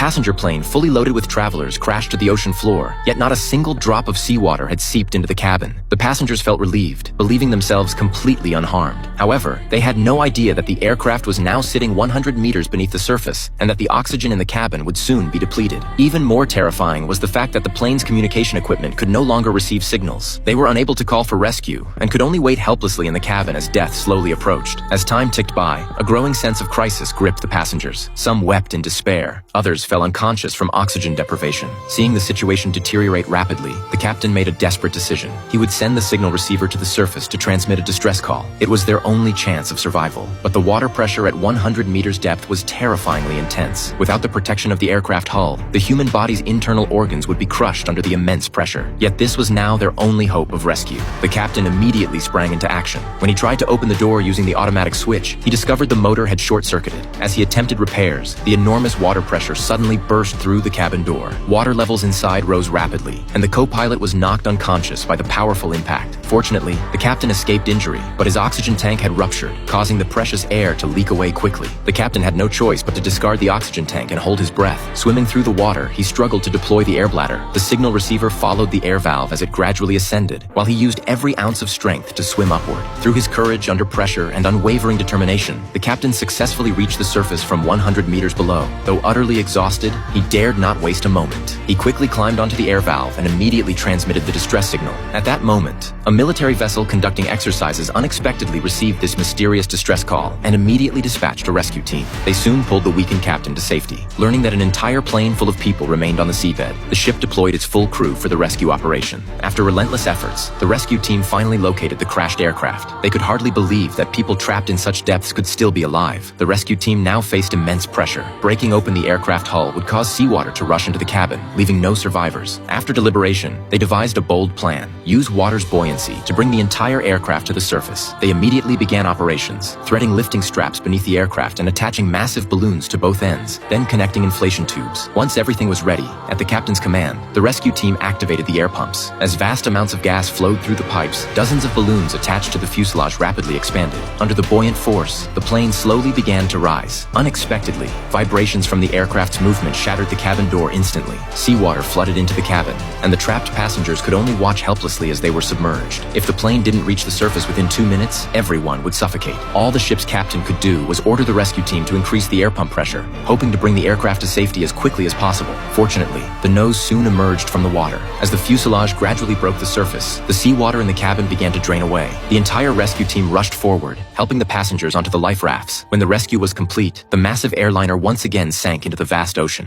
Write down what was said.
passenger plane fully loaded with travelers crashed to the ocean floor, yet not a single drop of seawater had seeped into the cabin. The passengers felt relieved, believing themselves completely unharmed. However, they had no idea that the aircraft was now sitting 100 meters beneath the surface, and that the oxygen in the cabin would soon be depleted. Even more terrifying was the fact that the plane's communication equipment could no longer receive signals. They were unable to call for rescue, and could only wait helplessly in the cabin as death slowly approached. As time ticked by, a growing sense of crisis gripped the passengers. Some wept in despair. Others fell unconscious from oxygen deprivation. Seeing the situation deteriorate rapidly, the captain made a desperate decision. He would send the signal receiver to the surface to transmit a distress call. It was their only chance of survival. But the water pressure at 100 meters depth was terrifyingly intense. Without the protection of the aircraft hull, the human body's internal organs would be crushed under the immense pressure. Yet this was now their only hope of rescue. The captain immediately sprang into action. When he tried to open the door using the automatic switch, he discovered the motor had short-circuited. As he attempted repairs, the enormous water pressure suddenly burst through the cabin door. Water levels inside rose rapidly, and the co-pilot was knocked unconscious by the powerful impact. Fortunately, the captain escaped injury, but his oxygen tank had ruptured, causing the precious air to leak away quickly. The captain had no choice but to discard the oxygen tank and hold his breath. Swimming through the water, he struggled to deploy the air bladder. The signal receiver followed the air valve as it gradually ascended, while he used every ounce of strength to swim upward. Through his courage under pressure and unwavering determination, the captain successfully reached the surface from 100 meters below. Though utterly exhausted, he dared not waste a moment. He quickly climbed onto the air valve and immediately transmitted the distress signal. At that moment, a military vessel conducting exercises unexpectedly received this mysterious distress call and immediately dispatched a rescue team. They soon pulled the weakened captain to safety. Learning that an entire plane full of people remained on the seabed, the ship deployed its full crew for the rescue operation. After relentless efforts, the rescue team finally located the crashed aircraft. They could hardly believe that people trapped in such depths could still be alive. The rescue team now faced immense pressure. Breaking open the aircraft hull would cause seawater to rush into the cabin, leaving no survivors. After deliberation, they devised a bold plan: use water's buoyancy to bring the entire aircraft to the surface. They immediately began operations, threading lifting straps beneath the aircraft and attaching massive balloons to both ends, then connecting inflation tubes. Once everything was ready, at the captain's command, the rescue team activated the air pumps. As vast amounts of gas flowed through the pipes, dozens of balloons attached to the fuselage rapidly expanded. Under the buoyant force, the plane slowly began to rise. Unexpectedly, vibrations from the aircraft's movement shattered the cabin door instantly. Seawater flooded into the cabin, and the trapped passengers could only watch helplessly as they were submerged. If the plane didn't reach the surface within 2 minutes, everyone would suffocate. All the ship's captain could do was order the rescue team to increase the air pump pressure, hoping to bring the aircraft to safety as quickly as possible. Fortunately, the nose soon emerged from the water. As the fuselage gradually broke the surface, the seawater in the cabin began to drain away. The entire rescue team rushed forward, helping the passengers onto the life rafts. When the rescue was complete, the massive airliner once again sank into the vast ocean.